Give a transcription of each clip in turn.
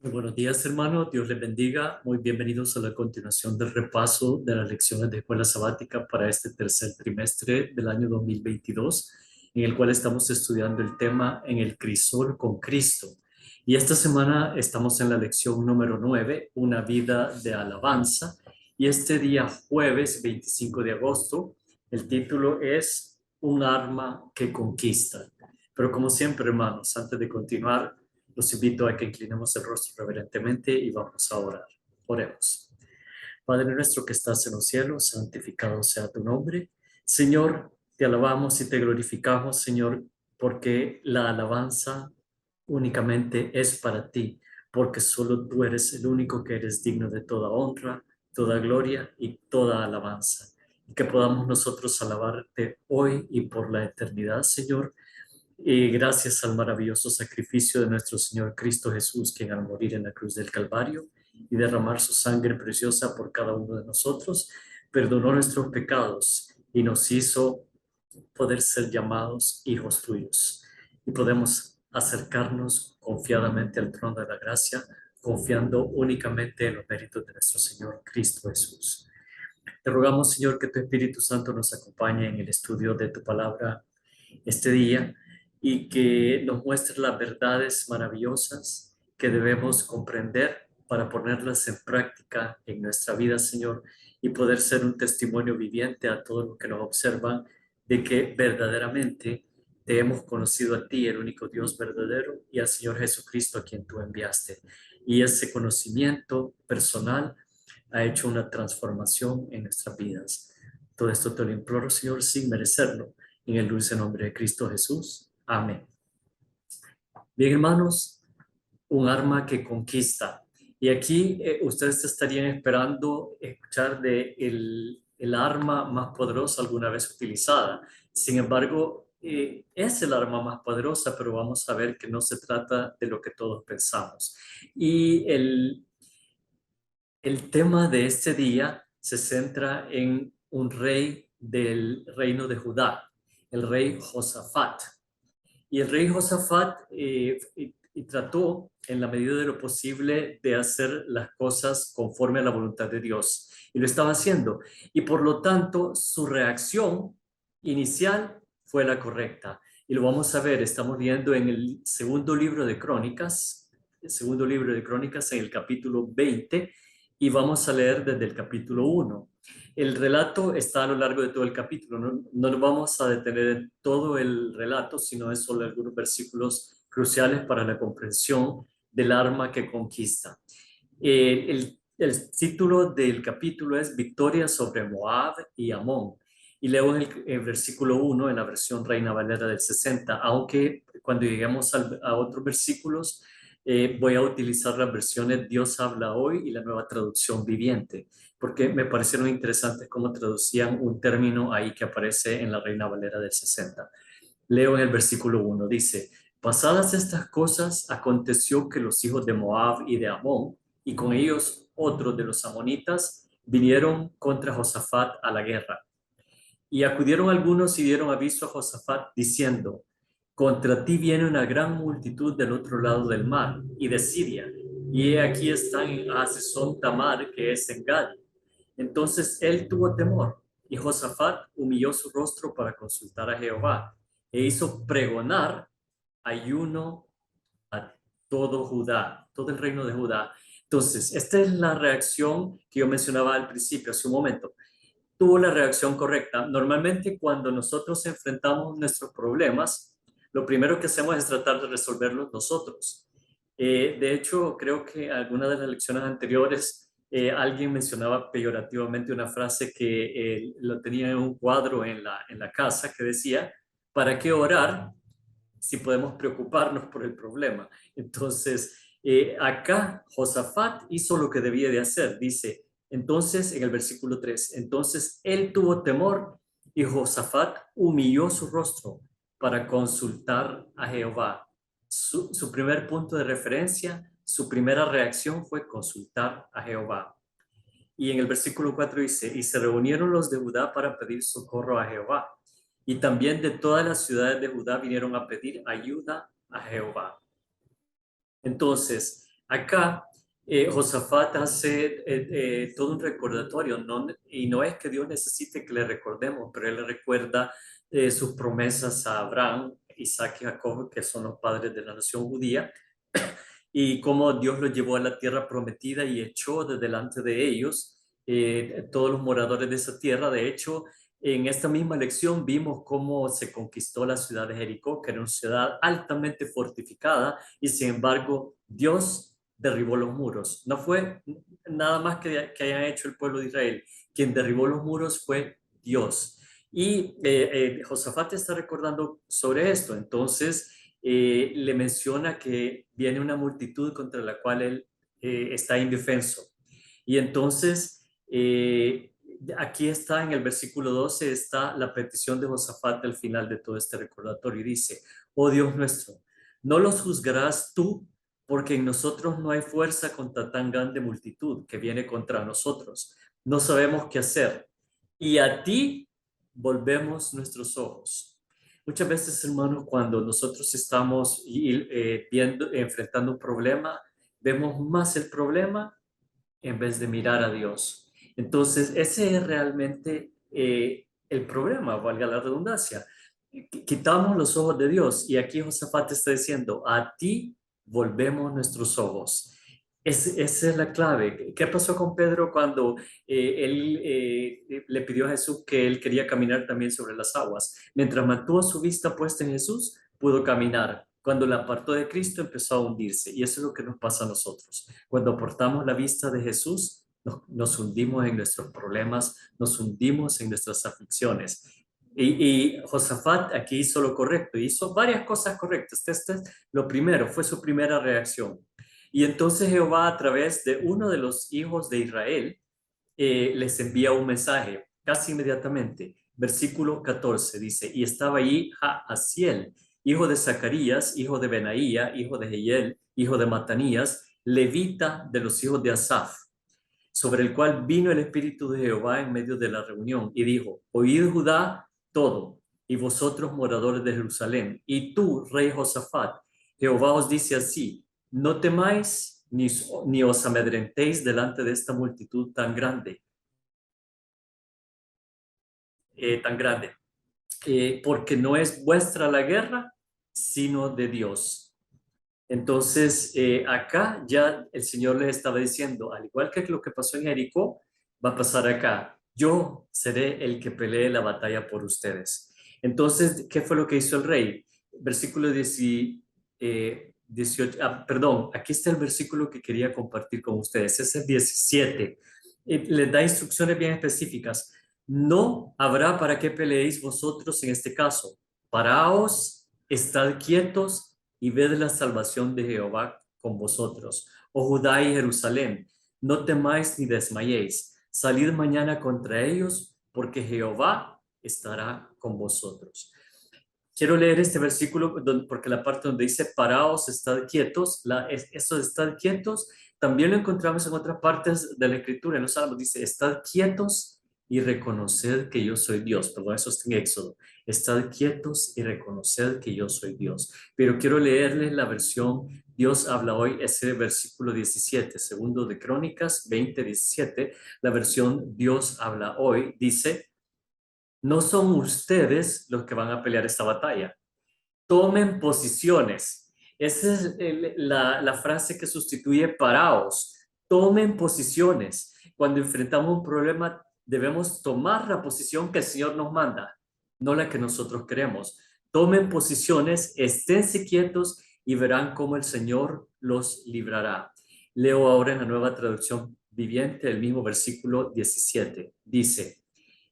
Muy buenos días, hermanos. Dios les bendiga. Muy bienvenidos a la continuación del repaso de las lecciones de escuela sabática para este tercer trimestre del año 2022, en el cual estamos estudiando el tema En el crisol con Cristo. Y esta semana estamos en la lección número 9, Una vida de alabanza. Y este día jueves 25 de agosto, el título es Un arma que conquista. Pero como siempre, hermanos, antes de continuar, los invito a que inclinemos el rostro reverentemente y vamos a orar. Oremos. Padre nuestro que estás en los cielos, santificado sea tu nombre. Señor, te alabamos y te glorificamos, Señor, porque la alabanza únicamente es para ti, porque solo tú eres el único que eres digno de toda honra, toda gloria y toda alabanza. Y que podamos nosotros alabarte hoy y por la eternidad, Señor, y gracias al maravilloso sacrificio de nuestro Señor Cristo Jesús, quien al morir en la cruz del Calvario y derramar su sangre preciosa por cada uno de nosotros, perdonó nuestros pecados y nos hizo poder ser llamados hijos tuyos. Y podemos acercarnos confiadamente al trono de la gracia, confiando únicamente en los méritos de nuestro Señor Cristo Jesús. Te rogamos, Señor, que tu Espíritu Santo nos acompañe en el estudio de tu palabra este día y que nos muestre las verdades maravillosas que debemos comprender para ponerlas en práctica en nuestra vida, Señor, y poder ser un testimonio viviente a todos los que nos observan de que verdaderamente te hemos conocido a ti, el único Dios verdadero, y al Señor Jesucristo a quien tú enviaste. Y ese conocimiento personal ha hecho una transformación en nuestras vidas. Todo esto te lo imploro, Señor, sin merecerlo, en el dulce nombre de Cristo Jesús. Amén. Bien, hermanos, un arma que conquista. Y aquí ustedes estarían esperando escuchar de el arma más poderosa alguna vez utilizada. Sin embargo, es el arma más poderosa, pero vamos a ver que no se trata de lo que todos pensamos. Y el tema de este día se centra en un rey del reino de Judá, el rey Josafat. Y el rey Josafat y trató en la medida de lo posible de hacer las cosas conforme a la voluntad de Dios. Y lo estaba haciendo. Y por lo tanto, su reacción inicial fue la correcta. Y lo vamos a ver, estamos viendo en el segundo libro de Crónicas, el segundo libro de Crónicas en el capítulo 20, y vamos a leer desde el capítulo 1. El relato está a lo largo de todo el capítulo. No nos vamos a detener en todo el relato, sino es solo algunos versículos cruciales para la comprensión del arma que conquista. El título del capítulo es Victoria sobre Moab y Amón. Y leo en el versículo 1 en la versión Reina Valera del 60, aunque cuando lleguemos a otros versículos voy a utilizar las versiones Dios habla hoy y la nueva traducción viviente, porque me parecieron interesantes cómo traducían un término ahí que aparece en la Reina Valera del 60. Leo en el versículo 1, dice, pasadas estas cosas, aconteció que los hijos de Moab y de Amón, y con ellos otros de los amonitas, vinieron contra Josafat a la guerra. Y acudieron algunos y dieron aviso a Josafat, diciendo, contra ti viene una gran multitud del otro lado del mar y de Siria, y he aquí están en Hazezón Tamar, que es en Gad. Entonces él tuvo temor, y Josafat humilló su rostro para consultar a Jehová, e hizo pregonar ayuno a todo Judá, todo el reino de Judá. Entonces, esta es la reacción que yo mencionaba al principio, hace un momento. Tuvo la reacción correcta. Normalmente cuando nosotros enfrentamos nuestros problemas, lo primero que hacemos es tratar de resolverlos nosotros. De hecho, creo que en alguna de las lecciones anteriores alguien mencionaba peyorativamente una frase que lo tenía en un cuadro en la casa que decía, ¿para qué orar si podemos preocuparnos por el problema? Entonces, acá Josafat hizo lo que debía de hacer. Dice, entonces, en el versículo 3, entonces él tuvo temor y Josafat humilló su rostro para consultar a Jehová. Su primer punto de referencia, su primera reacción fue consultar a Jehová. Y en el versículo 4 dice, y se reunieron los de Judá para pedir socorro a Jehová. Y también de todas las ciudades de Judá vinieron a pedir ayuda a Jehová. Entonces, Acá, Josafat hace todo un recordatorio, y no es que Dios necesite que le recordemos, pero él le recuerda sus promesas a Abraham, Isaac y Jacob, que son los padres de la nación judía, y cómo Dios los llevó a la tierra prometida y echó de delante de ellos todos los moradores de esa tierra. De hecho, en esta misma lección vimos cómo se conquistó la ciudad de Jericó, que era una ciudad altamente fortificada, y sin embargo Dios derribó los muros. No fue nada más que hayan hecho el pueblo de Israel. Quien derribó los muros fue Dios. Y Josafat está recordando sobre esto. Entonces, le menciona que viene una multitud contra la cual él está indefenso. Y entonces, aquí está en el versículo 12, está la petición de Josafat al final de todo este recordatorio. Y dice, oh Dios nuestro, no los juzgarás tú, porque en nosotros no hay fuerza contra tan grande multitud que viene contra nosotros. No sabemos qué hacer. Y a ti volvemos nuestros ojos. Muchas veces, hermanos, cuando nosotros estamos enfrentando un problema, vemos más el problema en vez de mirar a Dios. Entonces, ese es realmente el problema, valga la redundancia. Quitamos los ojos de Dios y aquí Josafat está diciendo, a ti volvemos nuestros ojos. Esa es la clave. ¿Qué pasó con Pedro cuando él le pidió a Jesús que él quería caminar también sobre las aguas? Mientras mantuvo su vista puesta en Jesús, pudo caminar. Cuando la apartó de Cristo, empezó a hundirse. Y eso es lo que nos pasa a nosotros. Cuando aportamos la vista de Jesús, nos hundimos en nuestros problemas, nos hundimos en nuestras aflicciones. Y Josafat aquí hizo lo correcto, hizo varias cosas correctas. Este es lo primero, fue su primera reacción. Y entonces Jehová, a través de uno de los hijos de Israel, les envía un mensaje casi inmediatamente. Versículo 14 dice, y estaba allí Jaasiel, hijo de Zacarías, hijo de Benaía, hijo de Jehiel, hijo de Matanías, levita de los hijos de Asaf, sobre el cual vino el Espíritu de Jehová en medio de la reunión y dijo, oíd Judá todo, y vosotros moradores de Jerusalén, y tú, rey Josafat, Jehová os dice así, no temáis ni os amedrentéis delante de esta multitud tan grande, porque no es vuestra la guerra, sino de Dios. Entonces, acá ya el Señor les estaba diciendo, al igual que lo que pasó en Jericó, va a pasar acá. Yo seré el que pelee la batalla por ustedes. Entonces, ¿qué fue lo que hizo el rey? Versículo 18, perdón, aquí está el versículo que quería compartir con ustedes, es el 17. Les da instrucciones bien específicas. No habrá para qué peleéis vosotros en este caso. Paraos, estad quietos y ved la salvación de Jehová con vosotros. Oh Judá y Jerusalén, no temáis ni desmayéis. Salid mañana contra ellos, porque Jehová estará con vosotros. Quiero leer este versículo porque la parte donde dice paraos, estad quietos, eso de estad quietos, también lo encontramos en otras partes de la escritura. En los Salmos dice, estad quietos y reconoced que yo soy Dios. Perdón, eso está en Éxodo. Estad quietos y reconoced que yo soy Dios. Pero quiero leerles la versión Dios habla hoy, ese versículo 17, segundo de Crónicas 20:17. La versión Dios habla hoy dice, no son ustedes los que van a pelear esta batalla. Tomen posiciones. Esa es la frase que sustituye paraos. Tomen posiciones. Cuando enfrentamos un problema, debemos tomar la posición que el Señor nos manda, no la que nosotros queremos. Tomen posiciones, esténse quietos y verán cómo el Señor los librará. Leo ahora en la nueva traducción viviente el mismo versículo 17. Dice,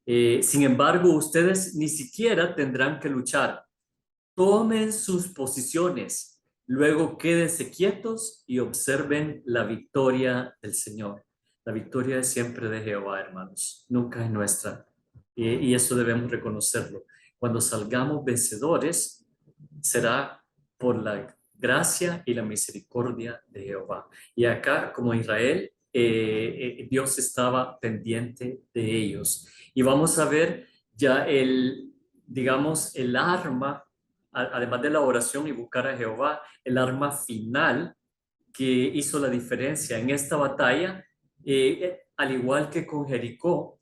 sin embargo, ustedes ni siquiera tendrán que luchar. Tomen sus posiciones, luego quédense quietos y observen la victoria del Señor. La victoria es siempre de Jehová, hermanos, nunca es nuestra. Y eso debemos reconocerlo. Cuando salgamos vencedores, será por la gracia y la misericordia de Jehová. Y acá, como Israel, Dios estaba pendiente de ellos. Y vamos a ver ya digamos, el arma, además de la oración y buscar a Jehová, el arma final que hizo la diferencia en esta batalla, al igual que con Jericó.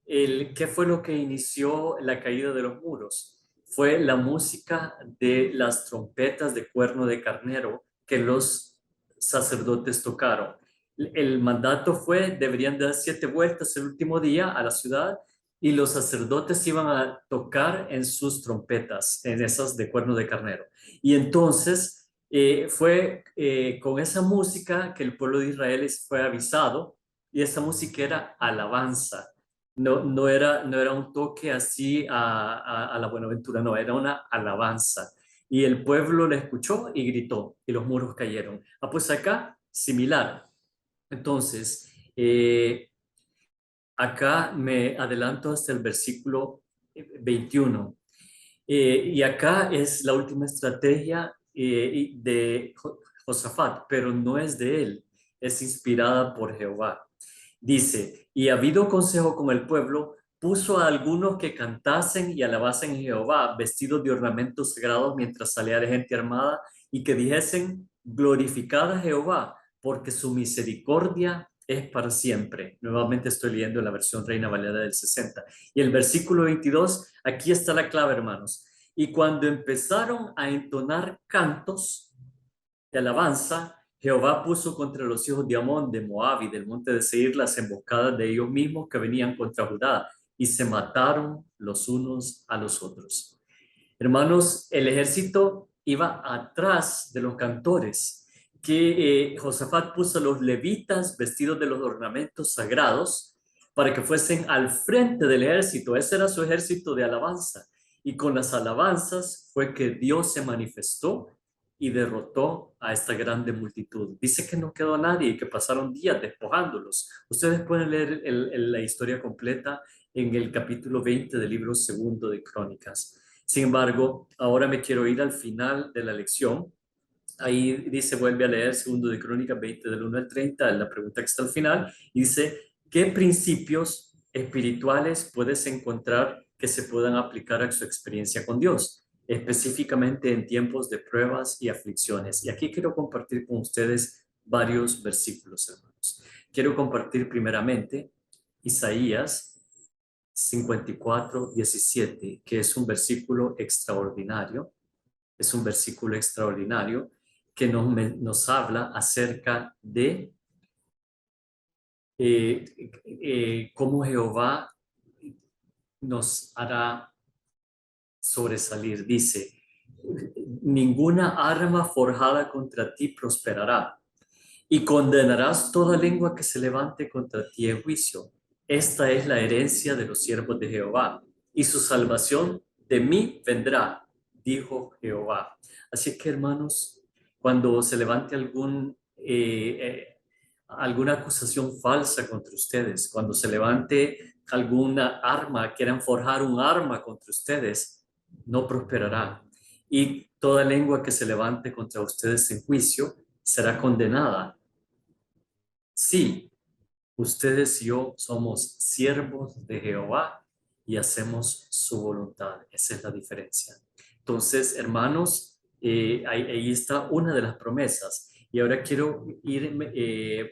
¿Qué fue lo que inició la caída de los muros? Fue la música de las trompetas de cuerno de carnero que los sacerdotes tocaron. El mandato fue, deberían dar 7 vueltas el último día a la ciudad y los sacerdotes iban a tocar en sus trompetas, en esas de cuerno de carnero. Y entonces fue con esa música que el pueblo de Israel fue avisado, y esa música era alabanza. No era un toque así a la Buenaventura, no, era una alabanza. Y el pueblo le escuchó y gritó, y los muros cayeron. Pues acá, similar. Entonces, acá me adelanto hasta el versículo 21. Y acá es la última estrategia de Josafat, pero no es de él, es inspirada por Jehová. Dice, y habido consejo con el pueblo, puso a algunos que cantasen y alabasen a Jehová, vestidos de ornamentos sagrados mientras salía de gente armada, y que dijesen, glorificad a Jehová, porque su misericordia es para siempre. Nuevamente estoy leyendo la versión Reina Valera del 60. Y el versículo 22, aquí está la clave, hermanos. Y cuando empezaron a entonar cantos de alabanza, Jehová puso contra los hijos de Amón, de Moab y del monte de Seir las emboscadas de ellos mismos que venían contra Judá, y se mataron los unos a los otros. Hermanos, el ejército iba atrás de los cantores, que Josafat puso a los levitas vestidos de los ornamentos sagrados para que fuesen al frente del ejército. Ese era su ejército de alabanza. Y con las alabanzas fue que Dios se manifestó y derrotó a esta grande multitud. Dice que no quedó nadie y que pasaron días despojándolos. Ustedes pueden leer la historia completa en el capítulo 20 del libro segundo de Crónicas. Sin embargo, ahora me quiero ir al final de la lección. Ahí dice, vuelve a leer segundo de Crónicas 20 del 1 al 30, la pregunta que está al final, dice, ¿qué principios espirituales puedes encontrar que se puedan aplicar a su experiencia con Dios, específicamente en tiempos de pruebas y aflicciones? Y aquí quiero compartir con ustedes varios versículos, hermanos. Quiero compartir primeramente Isaías 54:17, que es un versículo extraordinario. Es un versículo extraordinario que nos habla acerca de cómo Jehová nos hará sobresalir. Dice, ninguna arma forjada contra ti prosperará, y condenarás toda lengua que se levante contra ti en juicio. Esta es la herencia de los siervos de Jehová, y su salvación de mí vendrá, dijo Jehová. Así que, hermanos, cuando se levante alguna acusación falsa contra ustedes, cuando se levante alguna arma, quieran forjar un arma contra ustedes, no prosperará. Y toda lengua que se levante contra ustedes en juicio será condenada. Sí, ustedes y yo somos siervos de Jehová y hacemos su voluntad. Esa es la diferencia. Entonces, hermanos, ahí está una de las promesas. Y ahora quiero irme,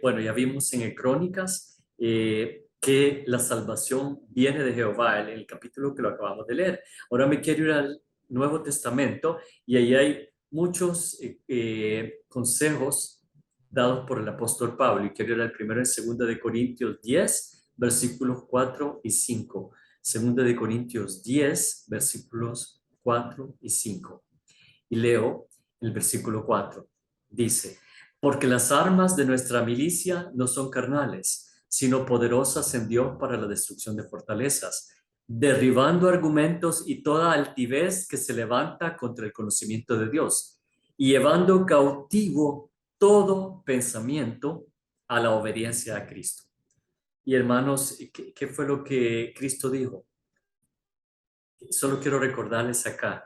bueno, ya vimos en el Crónicas que la salvación viene de Jehová, el capítulo que lo acabamos de leer. Ahora me quiero ir al Nuevo Testamento y ahí hay muchos consejos dados por el apóstol Pablo. Y quiero ir al primero en 2 de Corintios 10, versículos 4 y 5. 2 de Corintios 10, versículos 4 y 5. Y leo el versículo 4. Dice, porque las armas de nuestra milicia no son carnales, sino poderosas en Dios para la destrucción de fortalezas, derribando argumentos y toda altivez que se levanta contra el conocimiento de Dios, y llevando cautivo todo pensamiento a la obediencia a Cristo. Y hermanos, ¿qué fue lo que Cristo dijo? Solo quiero recordarles acá,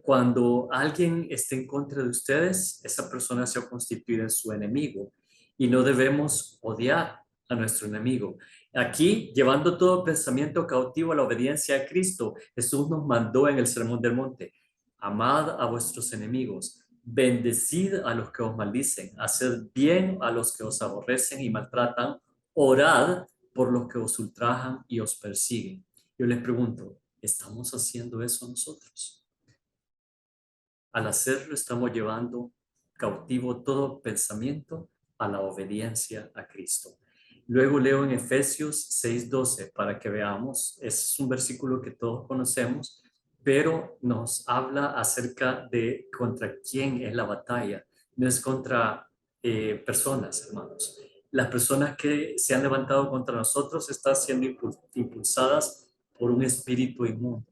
cuando alguien esté en contra de ustedes, esa persona se ha constituido en su enemigo y no debemos odiar a nuestro enemigo. Aquí, llevando todo pensamiento cautivo a la obediencia a Cristo, Jesús nos mandó en el Sermón del Monte, amad a vuestros enemigos, bendecid a los que os maldicen, haced bien a los que os aborrecen y maltratan, orad por los que os ultrajan y os persiguen. Yo les pregunto, ¿estamos haciendo eso nosotros? Al hacerlo, estamos llevando cautivo todo pensamiento a la obediencia a Cristo. Luego leo en Efesios 6:12 para que veamos. Es un versículo que todos conocemos, pero nos habla acerca de contra quién es la batalla. No es contra personas, hermanos. Las personas que se han levantado contra nosotros están siendo impulsadas por un espíritu inmundo.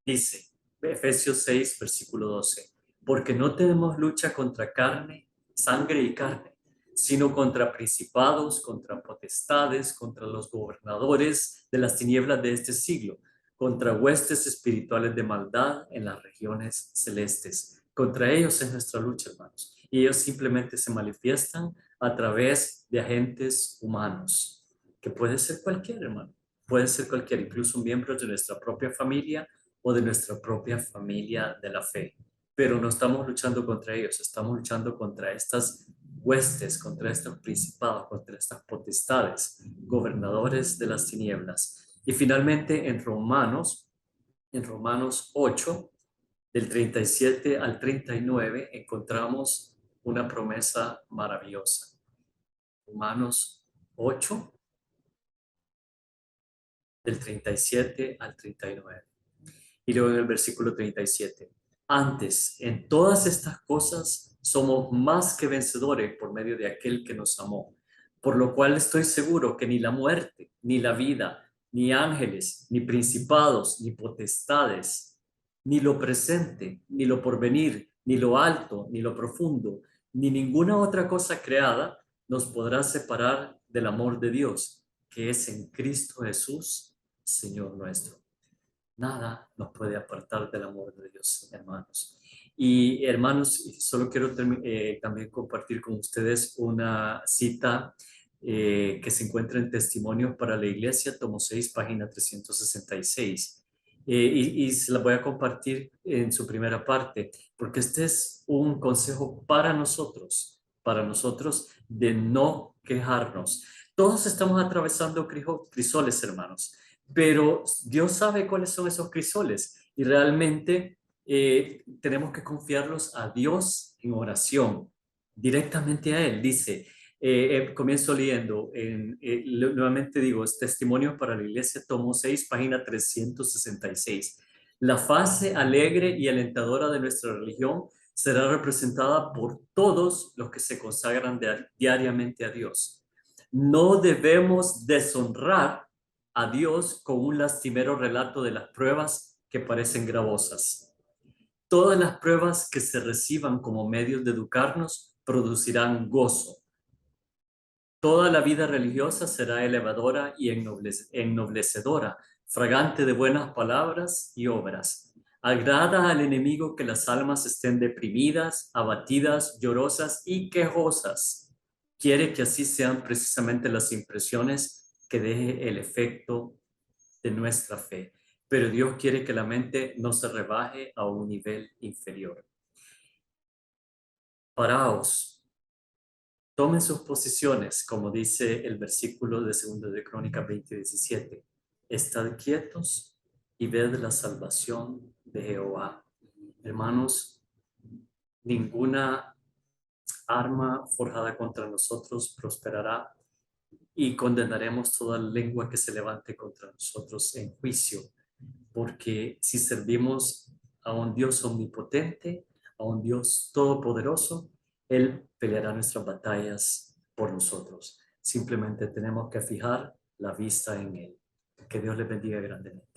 Dice Efesios 6, versículo 12, porque no tenemos lucha contra carne, sangre y carne, sino contra principados, contra potestades, contra los gobernadores de las tinieblas de este siglo, contra huestes espirituales de maldad en las regiones celestes. Contra ellos es nuestra lucha, hermanos. Y ellos simplemente se manifiestan a través de agentes humanos, que puede ser cualquier, hermano. Puede ser cualquier, incluso miembros de nuestra propia familia o de nuestra propia familia de la fe. Pero no estamos luchando contra ellos, estamos luchando contra estas huestes, contra estos principados, contra estas potestades, gobernadores de las tinieblas. Y finalmente en Romanos 8, del 37 al 39, encontramos una promesa maravillosa. Romanos 8, del 37 al 39. Y luego en el versículo 37, antes, en todas estas cosas somos más que vencedores por medio de aquel que nos amó, por lo cual estoy seguro que ni la muerte, ni la vida, ni ángeles, ni principados, ni potestades, ni lo presente, ni lo porvenir, ni lo alto, ni lo profundo, ni ninguna otra cosa creada nos podrá separar del amor de Dios, que es en Cristo Jesús, Señor nuestro. Nada nos puede apartar del amor de Dios, hermanos. Y hermanos, solo quiero también compartir con ustedes una cita que se encuentra en Testimonios para la Iglesia, tomo 6, página 366. Y se la voy a compartir en su primera parte, porque este es un consejo para nosotros de no quejarnos. Todos estamos atravesando crisoles, hermanos, pero Dios sabe cuáles son esos crisoles y realmente tenemos que confiarlos a Dios en oración, directamente a Él. Dice, comienzo leyendo, nuevamente digo, es Testimonio para la Iglesia, tomo 6, página 366. La fase alegre y alentadora de nuestra religión será representada por todos los que se consagran diariamente a Dios. No debemos deshonrar a Dios con un lastimero relato de las pruebas que parecen gravosas. Todas las pruebas que se reciban como medios de educarnos producirán gozo. Toda la vida religiosa será elevadora y ennoblecedora, fragante de buenas palabras y obras. Agrada al enemigo que las almas estén deprimidas, abatidas, llorosas y quejosas. Quiere que así sean precisamente las impresiones que deje el efecto de nuestra fe. Pero Dios quiere que la mente no se rebaje a un nivel inferior. Paraos, tomen sus posiciones, como dice el versículo de 2 de Crónicas 20:17. Estad quietos y ved la salvación de Jehová. Hermanos, ninguna arma forjada contra nosotros prosperará y condenaremos toda lengua que se levante contra nosotros en juicio, porque si servimos a un Dios omnipotente, a un Dios todopoderoso, Él peleará nuestras batallas por nosotros. Simplemente tenemos que fijar la vista en Él. Que Dios les bendiga grandemente.